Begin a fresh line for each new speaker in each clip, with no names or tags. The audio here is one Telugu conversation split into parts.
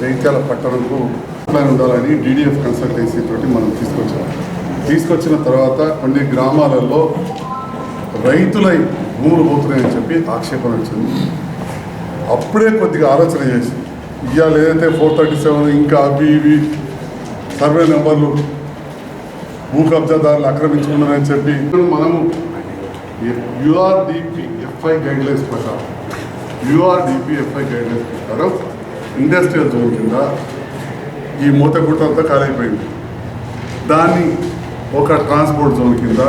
జగిత్యాల పట్టణంకు ప్లాన్ ఉండాలని DDF కన్సల్టెన్సీ తోటి మనం తీసుకొచ్చిన తర్వాత కొన్ని గ్రామాలలో రైతులై భూములు పోతున్నాయని చెప్పి ఆక్షేపణ వచ్చింది. అప్పుడే కొద్దిగా ఆలోచన చేసి ఇవాళ ఏదైతే 437 ఇంకా అవి ఇవి సర్వే నెంబర్లు భూ కబ్జాదారులు ఆక్రమించుకున్నారని చెప్పి మనము URDPFI గైడ్లైన్స్ ప్రకారం ఇండస్ట్రియల్ జోన్ కింద ఈ మూతగుట్ట అంతా ఖాళీపోయింది. దాన్ని ఒక ట్రాన్స్పోర్ట్ జోన్ కింద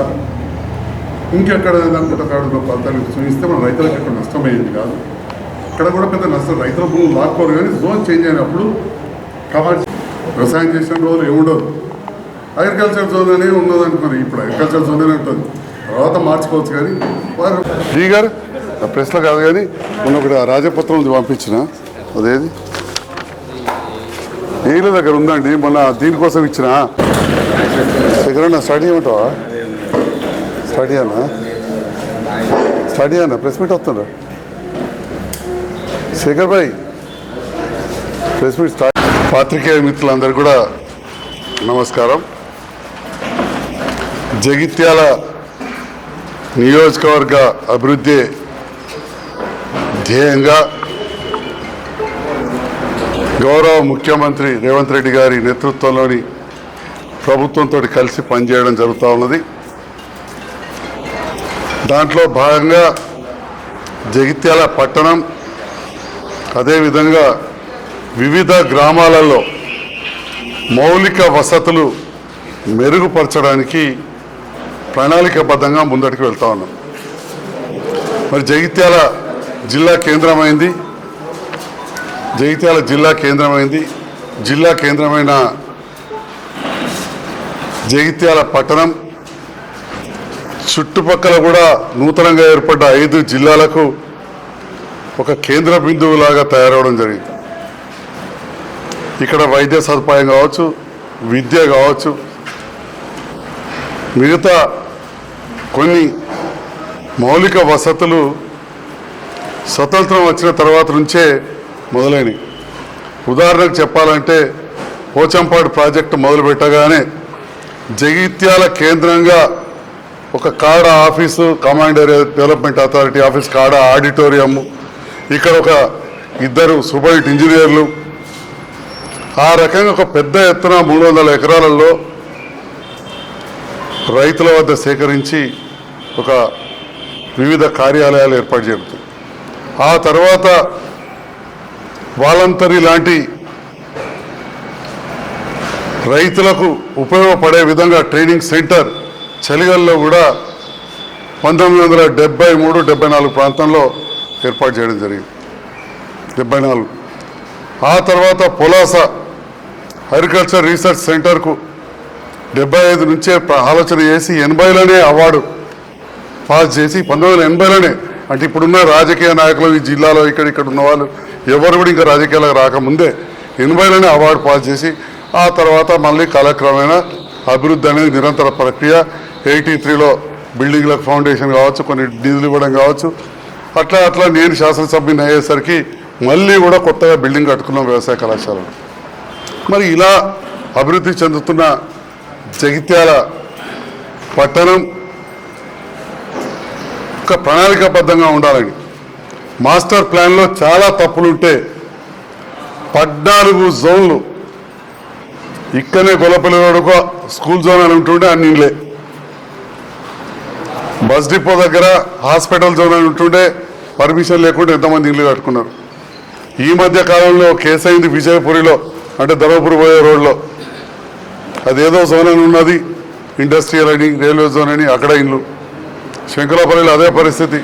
ఇంకెక్కడ గుట్టకాడు ప్రాంతాన్ని చూపిస్తే మన రైతులకు ఎక్కడ నష్టమయ్యేది కాదు. అక్కడ కూడా పెద్ద నష్టం, రైతుల భూములు లాక్కోరు. కానీ జోన్ చేంజ్ అయినప్పుడు కమర్షియల్ వ్యవసాయం చేసిన రోజులు ఏముండదు, అగ్రికల్చర్ జోన్ అనే ఉన్నది అనుకున్నారు. ఇప్పుడు అగ్రికల్చర్ జోన్ అనే ఉంటుంది, తర్వాత మార్చుకోవచ్చు. కానీ వారు ఈ గారు ప్రెస్లో కాదు కానీ మొన్న ఒకటి రాజపత్రం పంపించిన అదేది నీళ్ళ దగ్గర ఉందండి, మొన్న దీనికోసం ఇచ్చిన ఎక్కడన్నా స్టడీ ఏమంటావా? స్టడీ అన్నా ప్రెస్ మీట్ వస్తుందా Shekhar bhai? Press meet start. పాత్రికేయ మిత్రులందరూ కూడా నమస్కారం. జగిత్యాల నియోజకవర్గ అభివృద్ధి ధ్యేయంగా గౌరవ ముఖ్యమంత్రి రేవంత్ రెడ్డి గారి నేతృత్వంలోని ప్రభుత్వంతో కలిసి పనిచేయడం జరుగుతూ ఉన్నది. దాంట్లో భాగంగా జగిత్యాల పట్టణం అదేవిధంగా వివిధ గ్రామాలలో మౌలిక వసతులు మెరుగుపరచడానికి ప్రణాళికాబద్ధంగా ముందటికి వెళ్తా ఉన్నాం. మరి జగిత్యాల జిల్లా కేంద్రమైంది. జిల్లా కేంద్రమైన జగిత్యాల పట్టణం చుట్టుపక్కల కూడా నూతనంగా ఏర్పడ్డ 5 జిల్లాలకు ఒక కేంద్ర బిందువులాగా తయారవడం జరిగింది. ఇక్కడ వైద్య సదుపాయం కావచ్చు, విద్య కావచ్చు, మిగతా కొన్ని మౌలిక వసతులు స్వతంత్రం వచ్చిన తర్వాత నుంచే మొదలైనవి. ఉదాహరణకు చెప్పాలంటే పోచంపాడు ప్రాజెక్టు మొదలుపెట్టగానే జగిత్యాల కేంద్రంగా ఒక కాడ office, command area development authority office, కాడ ఆడిటోరియం, ఇక్కడ ఒక 2 సూపరింట్ ఇంజనీర్లు, ఆ రకంగా ఒక పెద్ద ఎత్తున 300 ఎకరాలలో రైతుల వద్ద సేకరించి ఒక వివిధ కార్యాలయాలు ఏర్పాటు చేస్తుంది. ఆ తర్వాత వాలంటరీ లాంటి రైతులకు ఉపయోగపడే విధంగా ట్రైనింగ్ సెంటర్ చలిగల్లో కూడా 1973-74 ప్రాంతంలో ఏర్పాటు చేయడం జరిగింది. 74. ఆ తర్వాత పొలాస అగ్రికల్చర్ రీసెర్చ్ సెంటర్కు 75 నుంచే ఆలోచన చేసి 80లోనే అవార్డు పాస్ చేసి 1980లోనే, అంటే ఇప్పుడున్న రాజకీయ నాయకులు ఈ జిల్లాలో ఇక్కడ ఉన్న వాళ్ళు ఎవరు కూడా ఇంకా రాజకీయాలకు రాకముందే 80లోనే అవార్డు పాస్ చేసి ఆ తర్వాత మళ్ళీ కాలక్రమేణా అభివృద్ధి అనేది నిరంతర ప్రక్రియ. 83లో బిల్డింగ్లకు ఫౌండేషన్ కావచ్చు, కొన్ని నిధులు ఇవ్వడం కావచ్చు, అట్లా నేను శాసనసభ్యుని అయ్యేసరికి మళ్ళీ కూడా కొత్తగా బిల్డింగ్ కట్టుకున్నాం వ్యవసాయ కళాశాలలో. మరి ఇలా అభివృద్ధి చెందుతున్న జగిత్యాల పట్టణం ఒక ప్రణాళికాబద్ధంగా ఉండాలని మాస్టర్ ప్లాన్లో చాలా తప్పులుంటే 14 జోన్లు, ఇక్కడనే గొల్లపల్లి రోడ్డుకో స్కూల్ జోన్ అని ఉంటుండే అన్ని ఇళ్ళే, బస్ డిపో దగ్గర హాస్పిటల్ జోన్ అని ఉంటుండే పర్మిషన్ లేకుండా ఎంతమంది ఇల్లు కట్టుకున్నారు. ఈ మధ్య కాలంలో కేసు అయింది విజయపురిలో, అంటే ధర్మపురి పోయే రోడ్లో, అదేదో జోన్ అని ఉన్నది, ఇండస్ట్రియల్ అని, రైల్వే జోన్ అని, అక్కడ ఇల్లు. శంకరాపల్లిలో అదే పరిస్థితి,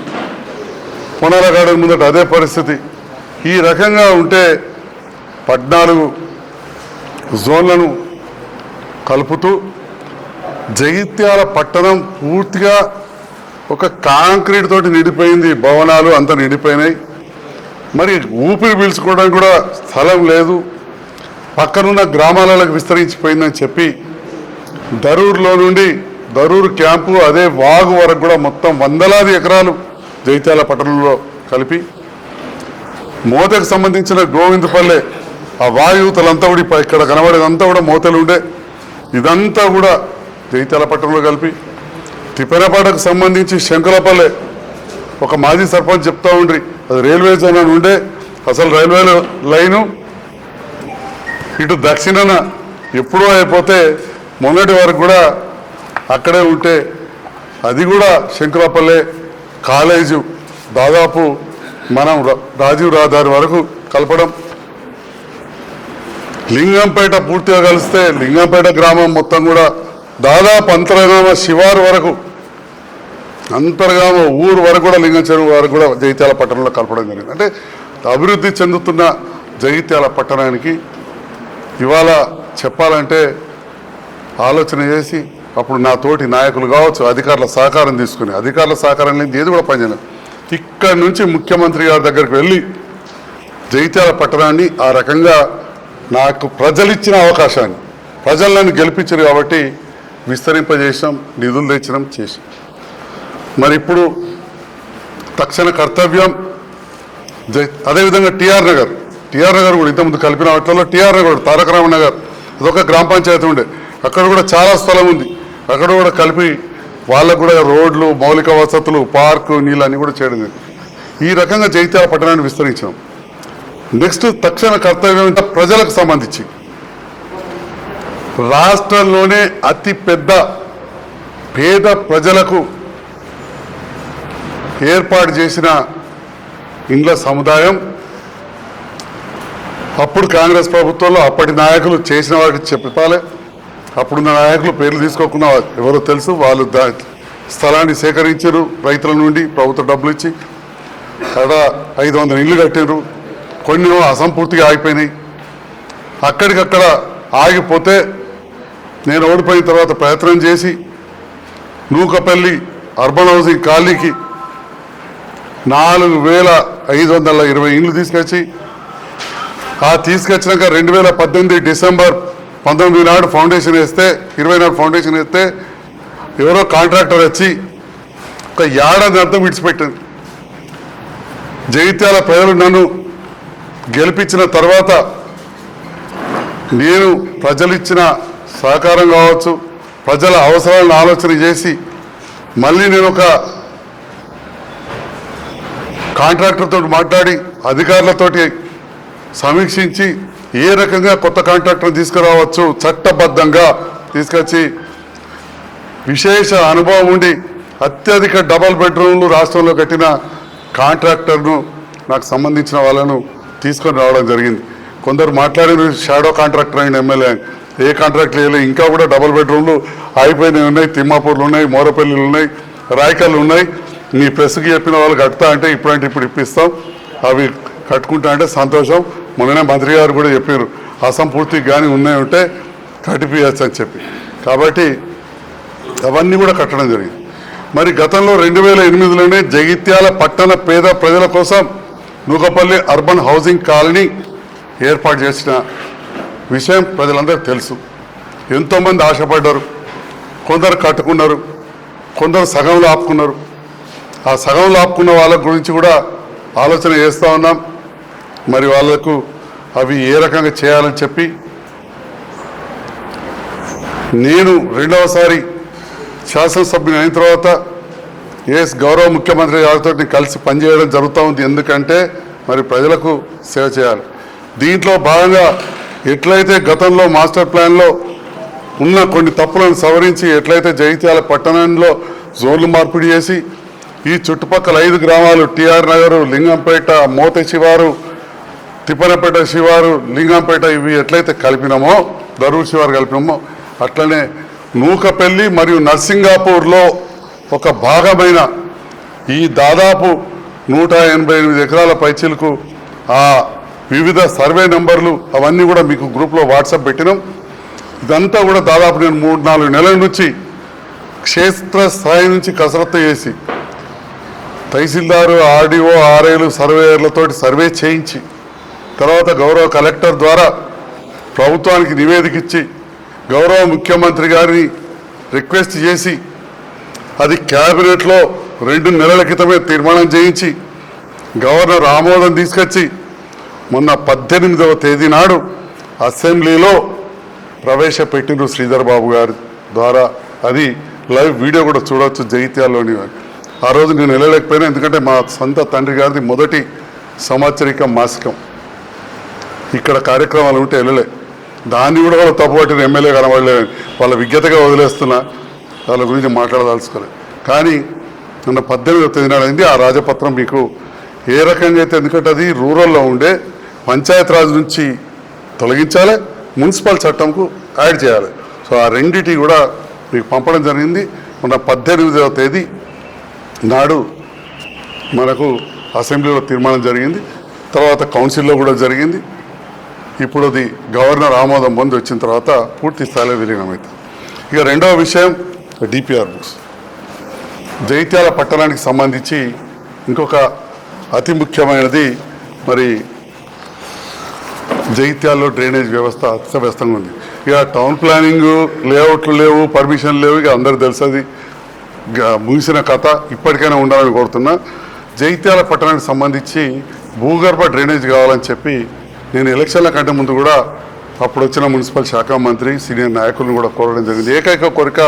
పొనాల గార్డెన్ ముందట అదే పరిస్థితి. ఈ రకంగా ఉంటే 14 జోన్లను కలుపుతూ జగిత్యాల పట్టణం పూర్తిగా ఒక కాంక్రీట్ తోటి నిండిపోయింది, భవనాలు అంతా నిండిపోయినాయి. మరి ఊపిరి పీల్చుకోవడానికి కూడా స్థలం లేదు, పక్కనున్న గ్రామాలకు విస్తరించిపోయిందని చెప్పి దరూరులో నుండి దరూరు క్యాంపు అదే వాగు వరకు కూడా మొత్తం వందలాది ఎకరాలు జగిత్యాల పట్టణంలో కలిపి మోతకు సంబంధించిన గోవిందపల్లె ఆ వాయువుతలంతా కూడా ఇక్కడ కనబడేదంతా కూడా మోతలు ఉండే ఇదంతా కూడా జగిత్యాల పట్టణంలో కలిపి తిప్పెనపాటకు సంబంధించి శంకులపల్లె ఒక మాజీ సర్పంచ్ చెప్తా ఉండ్రి అది రైల్వే జోన్ అని ఉండే అసలు రైల్వే లైను ఇటు దక్షిణాన ఎప్పుడూ అయిపోతే మొన్నటి వరకు కూడా అక్కడే ఉంటే అది కూడా శంకులపల్లె కాలేజు దాదాపు మనం రాజీవ్ రహదారి వరకు కలపడం లింగంపేట పూర్తిగా కలిస్తే లింగంపేట గ్రామం మొత్తం కూడా దాదాపు అంతర్గామ శివారు వరకు అంతర్గామ ఊరు వరకు కూడా లింగం చెరువు వరకు కూడా జగిత్యాల పట్టణంలో కలపడం జరిగింది. అంటే అభివృద్ధి చెందుతున్న జగిత్యాల పట్టణానికి ఇవాళ చెప్పాలంటే ఆలోచన చేసి అప్పుడు నా తోటి నాయకులు కావచ్చు అధికారుల సహకారం తీసుకుని అధికారుల సహకారం లేని ఏది కూడా పనిచేయలేదు. ఇక్కడి నుంచి ముఖ్యమంత్రి గారి దగ్గరికి వెళ్ళి జగిత్యాల పట్టణాన్ని ఆ రకంగా నాకు ప్రజలిచ్చిన అవకాశాన్ని ప్రజలను గెలిపించారు కాబట్టి విస్తరింపజేసాం, నిధులు తెచ్చినాం, చేసాం. మరి ఇప్పుడు తక్షణ కర్తవ్యం అదేవిధంగా టీఆర్ నగర్ కూడా ఇంతకుముందు కలిపిన వాటిలో టీఆర్ నగర్ తారక రామన్ నగర్ అదొక గ్రామ పంచాయతీ ఉండే అక్కడ కూడా చాలా స్థలం ఉంది అక్కడ కూడా కలిపి వాళ్ళకు కూడా రోడ్లు మౌలిక వసతులు పార్కు నీళ్ళు అన్నీ కూడా చేయడం జరిగింది. ఈ రకంగా జగిత్యాల పట్టణాన్ని విస్తరించాం. నెక్స్ట్ తక్షణ కర్తవ్యం ప్రజలకు సంబంధించి రాష్ట్రంలోనే అతి పెద్ద పేద ప్రజలకు ఏర్పాటు చేసిన ఇండ్ల సముదాయం అప్పుడు కాంగ్రెస్ ప్రభుత్వంలో అప్పటి నాయకులు చేసిన వారికి చెప్పాలి. అప్పుడున్న నాయకులు పేర్లు తీసుకోకుండా ఎవరో తెలుసు. వాళ్ళు స్థలాన్ని సేకరించారు రైతుల నుండి ప్రభుత్వ డబ్బులు ఇచ్చి అక్కడ 500 ఇళ్ళు కట్టారు. కొన్ని అసంపూర్తిగా ఆగిపోయినాయి. అక్కడికక్కడ ఆగిపోతే నేను ఓడిపోయిన తర్వాత ప్రయత్నం చేసి నూకపల్లి అర్బన్ హౌసింగ్ కాలనీకి 4520 ఇండ్లు తీసుకొచ్చి తీసుకొచ్చినాక 2018 డిసెంబర్ 19 నాడు ఫౌండేషన్ వేస్తే 20 నాడు ఫౌండేషన్ వేస్తే ఎవరో కాంట్రాక్టర్ వచ్చి ఒక ఏడాది అర్థం విడిచిపెట్టింది. జగిత్యాల ప్రజలు నన్ను గెలిపించిన తర్వాత నేను ప్రజలిచ్చిన సహకారం కావచ్చు ప్రజల అవసరాలను ఆలోచన చేసి మళ్ళీ నేను ఒక కాంట్రాక్టర్తో మాట్లాడి అధికారులతోటి సమీక్షించి ఏ రకంగా కొత్త కాంట్రాక్టర్ తీసుకురావచ్చు చట్టబద్ధంగా తీసుకొచ్చి విశేష అనుభవం ఉండి అత్యధిక డబల్ బెడ్రూమ్లు రాష్ట్రంలో కట్టిన కాంట్రాక్టర్ను నాకు సంబంధించిన వాళ్ళను తీసుకొని రావడం జరిగింది. కొందరు మాట్లాడిన షాడో కాంట్రాక్టర్ అయిన ఎమ్మెల్యే ఏ కాంట్రాక్ట్ లేదు ఇంకా కూడా డబల్ బెడ్రూమ్లు అయిపోయినవి ఉన్నాయి. తిమ్మాపూర్లు ఉన్నాయి, మోరపల్లిలు ఉన్నాయి, రాయకల్లు ఉన్నాయి. నీ ప్రెస్కి చెప్పిన వాళ్ళు కడతా అంటే ఇప్పుడంటే ఇప్పుడు ఇప్పిస్తాం అవి కట్టుకుంటా అంటే సంతోషం. మొన్ననే మంత్రి గారు కూడా చెప్పారు అసంపూర్తి కానీ ఉన్నాయంటే కట్టిపియచ్చు అని చెప్పి. కాబట్టి అవన్నీ కూడా కట్టడం జరిగింది. మరి గతంలో 2008లోనే జగిత్యాల పట్టణ పేద ప్రజల కోసం నూకపల్లి అర్బన్ హౌసింగ్ కాలనీ ఏర్పాటు చేసిన విషయం ప్రజలందరికీ తెలుసు. ఎంతోమంది ఆశపడ్డారు. కొందరు కట్టుకున్నారు, కొందరు సగంలో ఆపుకున్నారు. ఆ సగంలో ఆపుకున్న వాళ్ళ గురించి కూడా ఆలోచన చేస్తూ ఉన్నాం. మరి వాళ్లకు అవి ఏ రకంగా చేయాలని చెప్పి నేను రెండవసారి శాసనసభ్యుని అయిన తర్వాత గౌరవ ముఖ్యమంత్రి గారితో కలిసి పనిచేయడం జరుగుతూ ఉంది. ఎందుకంటే మరి ప్రజలకు సేవ చేయాలి. దీంట్లో భాగంగా ఎట్లయితే గతంలో మాస్టర్ ప్లాన్లో ఉన్న కొన్ని తప్పులను సవరించి ఎట్లయితే జగిత్యాల పట్టణంలో జోన్లు మార్పిడి చేసి ఈ చుట్టుపక్కల 5 గ్రామాలు టీఆర్ నగరు, లింగంపేట, మోతే శివారు, తిప్పనపేట శివారు, లింగంపేట ఇవి ఎట్లయితే కలిపినామో దరూర్ శివారు కలిపినామో అట్లనే నూకపల్లి మరియు నర్సింగాపూర్లో ఒక భాగమైన ఈ దాదాపు 188 ఎకరాల పైచీలకు ఆ వివిధ సర్వే నెంబర్లు అవన్నీ కూడా మీకు గ్రూప్లో వాట్సాప్ పెట్టినాం. ఇదంతా కూడా దాదాపు నేను 3-4 నెలల నుంచి క్షేత్రస్థాయి నుంచి కసరత్తు చేసి తహసీల్దారు, ఆర్డీఓ, ఆర్ఐలు, సర్వేయర్లతోటి సర్వే చేయించి తర్వాత గౌరవ కలెక్టర్ ద్వారా ప్రభుత్వానికి నివేదిక ఇచ్చి గౌరవ ముఖ్యమంత్రి గారిని రిక్వెస్ట్ చేసి అది క్యాబినెట్లో 2 నెలల క్రితమే తీర్మానం చేయించి గవర్నర్ ఆమోదం తీసుకొచ్చి మొన్న 18వ తేదీ నాడు అసెంబ్లీలో ప్రవేశపెట్టిన శ్రీధర్ బాబు గారి ద్వారా అది లైవ్ వీడియో కూడా చూడవచ్చు జగిత్యాలలోని. ఆ రోజు నేను వెళ్ళలేకపోయినా, ఎందుకంటే మా సొంత తండ్రి గారిది మొదటి సంవత్సరిక మాసికం. ఇక్కడ కార్యక్రమాలు ఉంటే వెళ్ళలే. దాన్ని కూడా వాళ్ళు తప్పుపట్టిన ఎమ్మెల్యే కనబడలేదు. వాళ్ళ విజ్ఞతగా వదిలేస్తున్నా, వాళ్ళ గురించి మాట్లాడదలుచుకోలేదు. కానీ నిన్న 18వ తేదీ నాడు అయింది. ఆ రాజపత్రం మీకు ఏ రకంగా అయితే, ఎందుకంటే అది రూరల్లో ఉండే పంచాయతీరాజ్ నుంచి తొలగించాలి, మున్సిపల్ చట్టంకు యాడ్ చేయాలి. సో ఆ రెండింటి కూడా మీకు పంపడం జరిగింది. మొన్న 18వ తేదీ నాడు మనకు అసెంబ్లీలో తీర్మానం జరిగింది, తర్వాత కౌన్సిల్లో కూడా జరిగింది. ఇప్పుడు అది గవర్నర్ ఆమోదం పొంది వచ్చిన తర్వాత పూర్తి స్థాయిలో విలీనమవుతుంది. ఇక రెండవ విషయం డిపిఆర్ బుక్స్. జగిత్యాల పట్టణానికి సంబంధించి ఇంకొక అతి ముఖ్యమైనది, మరి జగిత్యాలలో డ్రైనేజ్ వ్యవస్థ అస్తవ్యస్తంగా ఉంది. ఇక టౌన్ ప్లానింగ్ లేఅవుట్లు లేవు, పర్మిషన్ లేవు, ఇక అందరు తెలుసు, అది ముగిసిన కథ. ఇప్పటికైనా ఉండాలని కోరుతున్నా. జగిత్యాల పట్టణానికి సంబంధించి భూగర్భ డ్రైనేజ్ కావాలని చెప్పి నేను ఎలక్షన్ల కంటే ముందు కూడా అప్పుడు వచ్చిన మున్సిపల్ శాఖ మంత్రి సీనియర్ నాయకులను కూడా కోరడం జరిగింది. ఏకైక కోరిక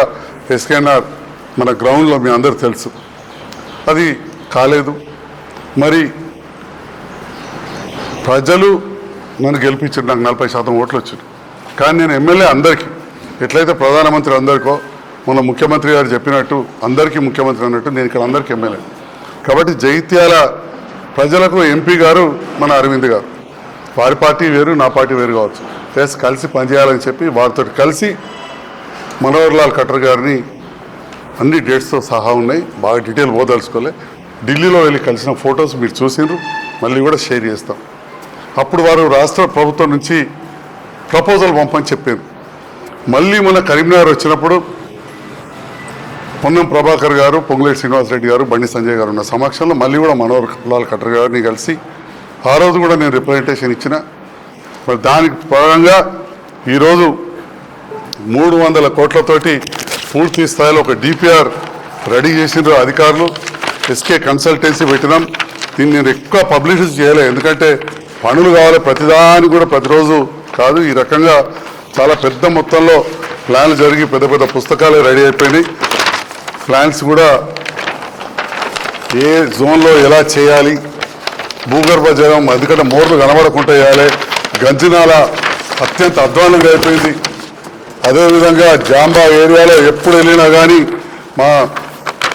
ఎస్కేఎన్ఆర్ మన గ్రౌండ్లో మీ అందరూ తెలుసు, అది కాలేదు. మరి ప్రజలు నన్ను గెలిపించారు, నాకు 40% ఓట్లు వచ్చాయి. కానీ నేను ఎమ్మెల్యే అందరికీ, ఎట్లయితే ప్రధానమంత్రి అందరికో, మన ముఖ్యమంత్రి గారు చెప్పినట్టు అందరికీ ముఖ్యమంత్రి అన్నట్టు నేను ఇక్కడ అందరికీ ఎమ్మెల్యే. కాబట్టి జగిత్యాల ప్రజలకు ఎంపీ గారు మన అరవింద్ గారు, వారి పార్టీ వేరు, నా పార్టీ వేరు కావచ్చు, ప్లస్ కలిసి పనిచేయాలని చెప్పి వారితో కలిసి మనోహర్ లాల్ ఖట్టర్ గారిని అన్ని డేట్స్తో సహా ఉన్నాయి, బాగా డీటెయిల్ పోదలుచుకోలే. ఢిల్లీలో వెళ్ళి కలిసిన ఫొటోస్ మీరు చూసిండ్రు, మళ్ళీ కూడా షేర్ చేస్తాం. అప్పుడు వారు రాష్ట్ర ప్రభుత్వం నుంచి ప్రపోజల్ పంపని చెప్పారు. మళ్ళీ మన కరీంనగర్ వచ్చినప్పుడు పొన్నం ప్రభాకర్ గారు, పొంగులేటి శ్రీనివాసరెడ్డి గారు, బండి సంజయ్ గారు ఉన్న సమక్షంలో మళ్ళీ కూడా మనోహర్ లాల్ ఖట్టర్ గారిని కలిసి ఆ రోజు కూడా నేను రిప్రజెంటేషన్ ఇచ్చిన. మరి దానికి పరంగా ఈరోజు 300 కోట్లతోటి పూర్తి స్థాయిలో ఒక డిపిఆర్ రెడీ చేసిండ్రు అధికారులు. ఎస్కే కన్సల్టెన్సీ పెట్టినాం. దీన్ని నేను ఎక్కువ పబ్లిసిటీ చేయలేదు, ఎందుకంటే పనులు కావాలి, ప్రతిదాని కూడా ప్రతిరోజు కాదు. ఈ రకంగా చాలా పెద్ద మొత్తంలో ప్లాన్లు జరిగి పెద్ద పెద్ద పుస్తకాలు రెడీ అయిపోయినాయి. ప్లాన్స్ కూడా ఏ జోన్లో ఎలా చేయాలి, భూగర్భ జలం ఎందుకంటే మోర్లు కనబడకుండా చేయాలి, గంజినాల అత్యంత అధ్వానంగా అయిపోయింది. అదేవిధంగా జాంబా ఏరియాలో ఎప్పుడు వెళ్ళినా కానీ మా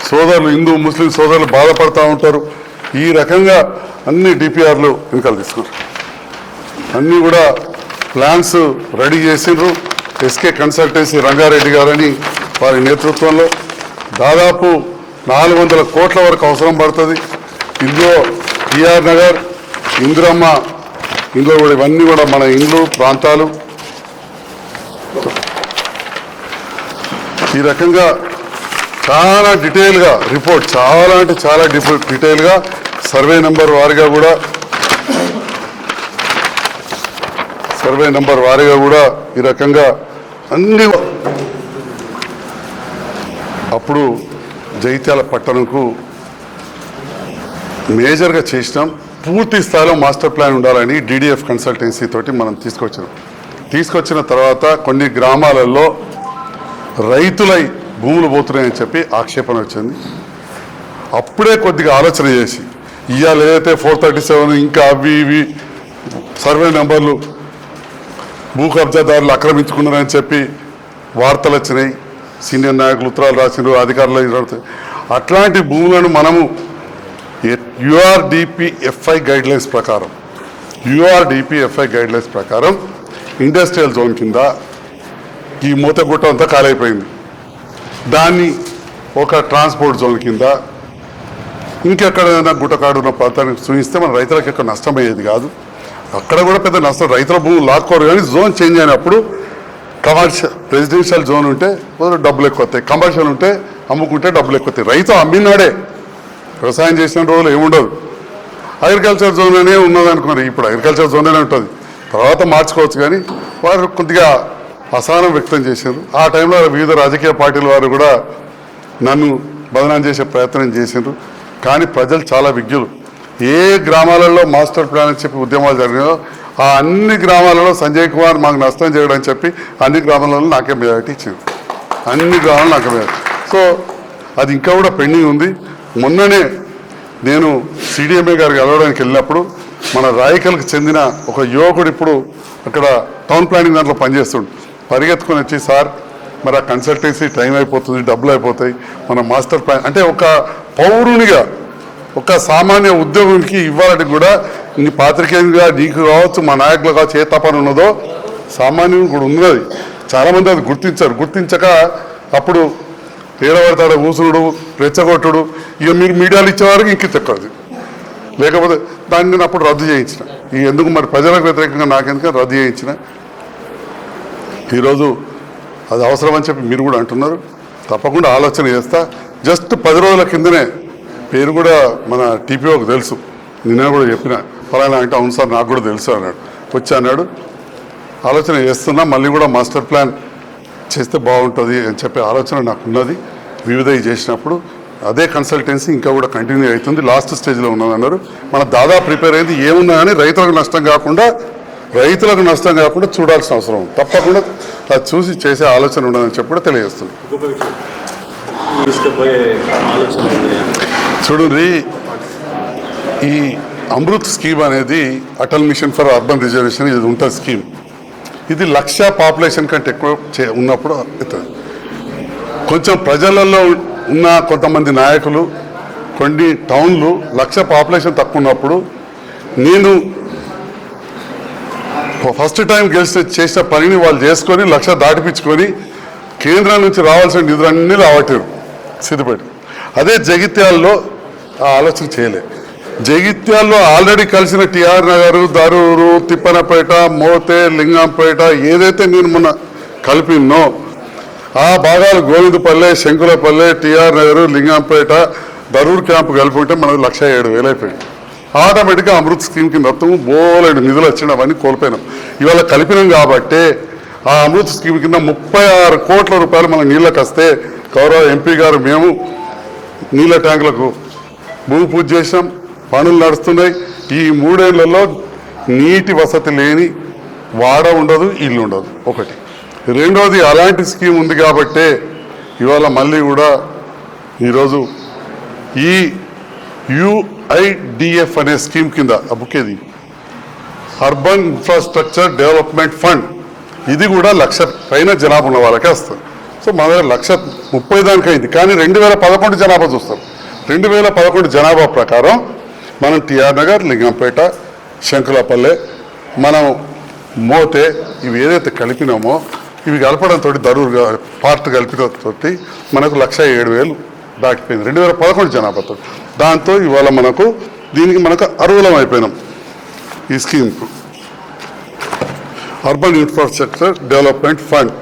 సోదరులు, హిందూ ముస్లిం సోదరులు బాధపడుతూ ఉంటారు. ఈ రకంగా అన్ని డిపిఆర్లు వెనుకలు తీసుకున్నారు. అన్నీ కూడా ప్లాన్స్ రెడీ చేసిండ్రు. ఎస్కే కన్సల్టెన్సీ రంగారెడ్డి గారని వారి నేతృత్వంలో దాదాపు 400 కోట్ల వరకు అవసరం పడుతుంది. ఇందులో టిఆర్ నగర్, ఇందిరమ్మ ఇందులో కూడా ఇవన్నీ కూడా మన ఇండ్లు ప్రాంతాలు. ఈ రకంగా చాలా డీటెయిల్గా రిపోర్ట్, చాలా అంటే చాలా డీటెయిల్గా సర్వే నెంబర్ వారీగా కూడా ఈ రకంగా అన్ని అప్పుడు జగిత్యాల పట్టణంకు మేజర్గా చేసినాం. పూర్తి స్థాయిలో మాస్టర్ ప్లాన్ ఉండాలని డిడిఎఫ్ కన్సల్టెన్సీ తోటి మనం తీసుకొచ్చిన తర్వాత కొన్ని గ్రామాలలో రైతులై భూములు పోతున్నాయని చెప్పి ఆక్షేపణ వచ్చింది. అప్పుడే కొద్దిగా ఆలోచన చేసి ఇవాళ ఏదైతే 437 ఇంకా అవి ఇవి సర్వే నెంబర్లు భూ కబ్జాదారులు ఆక్రమించుకున్నారని చెప్పి వార్తలు వచ్చినాయి. సీనియర్ నాయకులు ఉత్తరాలు రాసినారు, అధికారులు. అట్లాంటి భూములను మనము యుఆర్డిపిఎఫ్ఐ గైడ్లైన్స్ ప్రకారం ఇండస్ట్రియల్ జోన్ కింద ఈ మూతగుట్ట అంతా ఖాళైపోయింది. దాన్ని ఒక ట్రాన్స్పోర్ట్ జోన్ కింద ఇంకెక్కడైనా గుట్టకాడు ఉన్న ప్రాంతానికి చూపిస్తే మన రైతులకు ఎక్కువ నష్టమయ్యేది కాదు. అక్కడ కూడా పెద్ద నష్టం, రైతుల భూములు లాక్కోరు. కానీ జోన్ చేంజ్ అయినప్పుడు కమర్షియల్ రెసిడెన్షియల్ జోన్ ఉంటే డబ్బులు ఎక్కువ వస్తాయి, కమర్షియల్ ఉంటే అమ్ముకుంటే డబ్బులు ఎక్కువ వస్తాయి. రైతు అమ్మినాడే, వ్యవసాయం చేసిన రోజులు ఏముండదు. అగ్రికల్చర్ జోన్ అనే ఉన్నది అనుకున్నారు, ఇప్పుడు అగ్రికల్చర్ జోన్ అనే ఉంటుంది, తర్వాత మార్చుకోవచ్చు. కానీ వారు కొద్దిగా అసహనం వ్యక్తం చేశారు. ఆ టైంలో వివిధ రాజకీయ పార్టీల వారు కూడా నన్ను బదనాం చేసే ప్రయత్నం చేశారు. కానీ ప్రజలు చాలా విజ్ఞులు. ఏ గ్రామాలలో మాస్టర్ ప్లాన్ అని చెప్పి ఉద్యమాలు జరిగినాయో ఆ అన్ని గ్రామాలలో సంజయ్ కుమార్ మాకు నష్టం చేయడం అని చెప్పి అన్ని గ్రామాలలో నాకే మెజారిటీ ఇచ్చింది. అన్ని గ్రామాలు నాకే మెజారిటీ. సో అది ఇంకా కూడా పెండింగ్ ఉంది. మొన్ననే నేను సిడిఎంఏ గారికి కలవడానికి వెళ్ళినప్పుడు మన రాయకల్కి చెందిన ఒక యువకుడు ఇప్పుడు అక్కడ టౌన్ ప్లానింగ్ దాంట్లో పనిచేస్తుండు. పరిగెత్తుకొని వచ్చి సార్ మరి ఆ కన్సల్టెన్సీ టైం అయిపోతుంది, డబ్బులు అయిపోతాయి, మన మాస్టర్ ప్లాన్ అంటే ఒక పౌరునిగా ఒక సామాన్య ఉద్యోగునికి ఇవ్వాలని కూడా నీ పాత్రికేయునిగా నీకు కావచ్చు మా నాయకులు కావచ్చు ఏ తపన ఉన్నదో సామాన్యుడు కూడా ఉన్నది. చాలామంది అది గుర్తించారు. గుర్తించక అప్పుడు ఏడబడతాడు ఊసుడు రెచ్చగొట్టుడు ఇక మీరు మీడియాలు ఇచ్చేవారికి ఇంక చెక్కది లేకపోతే దాన్ని నేను అప్పుడు రద్దు చేయించిన. ఈ ఎందుకు మరి ప్రజలకు వ్యతిరేకంగా నాకెందుకు రద్దు చేయించిన. ఈరోజు అది అవసరం అని చెప్పి మీరు కూడా అంటున్నారు. తప్పకుండా ఆలోచన చేస్తా. జస్ట్ 10 రోజుల కిందనే పేరు కూడా మన టీపీఓకి తెలుసు. నిన్న కూడా చెప్పిన ఫలానా అంటే అవును సార్ నాకు కూడా తెలుసు అన్నాడు. వచ్చి అన్నాడు ఆలోచన చేస్తున్నా మళ్ళీ కూడా మాస్టర్ ప్లాన్ చేస్తే బాగుంటుంది అని చెప్పే ఆలోచన నాకు ఉన్నది. వివిధ చేసినప్పుడు అదే కన్సల్టెన్సీ ఇంకా కూడా కంటిన్యూ అవుతుంది. లాస్ట్ స్టేజ్లో ఉన్నది అన్నారు. మన దాదాపు ప్రిపేర్ అయింది. ఏమున్నా కానీ రైతులకు నష్టం కాకుండా చూడాల్సిన అవసరం ఉంది. తప్పకుండా అది చూసి చేసే ఆలోచన ఉండదని చెప్పి కూడా తెలియజేస్తుంది. చూడండి, ఈ అమృత్ స్కీమ్ అనేది Atal mission for urban reservation ఇది ఉంటుంది స్కీమ్. ఇది 1,00,000 పాపులేషన్ కంటే ఎక్కువ ఉన్నప్పుడు అవుతుంది. కొంచెం ప్రజలలో ఉన్న కొంతమంది నాయకులు కొన్ని టౌన్లు 1,00,000 పాపులేషన్ తక్కువ ఉన్నప్పుడు నేను ఫస్ట్ టైం చేసిన పనిని వాళ్ళు చేసుకొని 1,00,000 దాటిపించుకొని కేంద్రం నుంచి రావాల్సిన నిధులన్నీ రావట్లేదు సిద్దిపేట. అదే జగిత్యాల్లో ఆ ఆలోచన చేయలే. జగిత్యాల్లో ఆల్రెడీ కలిసిన టిఆర్ నగర్, దరూరు, తిప్పనపేట, మోతే, లింగంపేట ఏదైతే నేను మొన్న కలిపినో ఆ భాగాలు గోవిందపల్లె, శంకులపల్లె, టిఆర్ నగర్, లింగంపేట, దరూరు క్యాంపు కలిపి ఉంటే మనకు 1,07,000 అయిపోయింది. ఆటోమేటిక్గా అమృత్ స్కీమ్ కింద మొత్తం బోలెడు నిధులు వచ్చిన అవన్నీ కోల్పోయినాం. ఇవాళ కలిపినాం కాబట్టే ఆ అమృత్ స్కీమ్ కింద 36 కోట్ల రూపాయలు మన నీళ్ళకి వస్తే గౌరవ ఎంపీ గారు మేము నీళ్ళ ట్యాంకులకు భూమి పూజ చేసాం. పనులు నడుస్తున్నాయి. ఈ 3 ఏళ్లలో నీటి వసతి లేని వాడ ఉండదు, ఇల్లు ఉండదు. ఒకటి. రెండోది అలాంటి స్కీమ్ ఉంది కాబట్టే ఇవాళ మళ్ళీ కూడా ఈరోజు ఈ UIDF అనే స్కీమ్ కింద ఆ బుక్ ఏది అర్బన్ ఇన్ఫ్రాస్ట్రక్చర్ డెవలప్మెంట్ ఫండ్ ఇది కూడా 1,00,000 పైన జనాభా ఉన్న వాళ్ళకే వస్తుంది. సో మన దగ్గర 1,30,000 దానికి అయింది. కానీ 2011 జనాభా చూస్తాం. 2011 జనాభా ప్రకారం మనం టిఆర్ నగర్, లింగంపేట, శంకులపల్లె, మనం మోతే ఇవి ఏదైతే కలిపినామో ఇవి కలపడంతో దరూరు పార్ట్ కలిపడంతో మనకు 1,07,000 దాటిపోయింది 2011 జనాభాతో. దాంతో ఇవాళ మనకు అర్హులం అయిపోయినాం ఈ స్కీమ్కు. అర్బన్ ఇన్ఫ్రాస్ట్రక్చర్ డెవలప్మెంట్ ఫండ్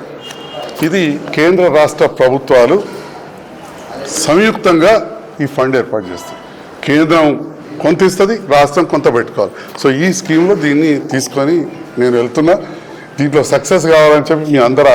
ఇది కేంద్ర రాష్ట్ర ప్రభుత్వాలు సంయుక్తంగా ఈ ఫండ్ ఏర్పాటు చేస్తుంది. కేంద్రం కొంత ఇస్తుంది, రాష్ట్రం కొంత పెట్టుకోవాలి. సో ఈ స్కీమ్లో దీన్ని తీసుకొని నేను వెళ్తున్నా. దీంట్లో సక్సెస్ కావాలని చెప్పి మీ అందరూ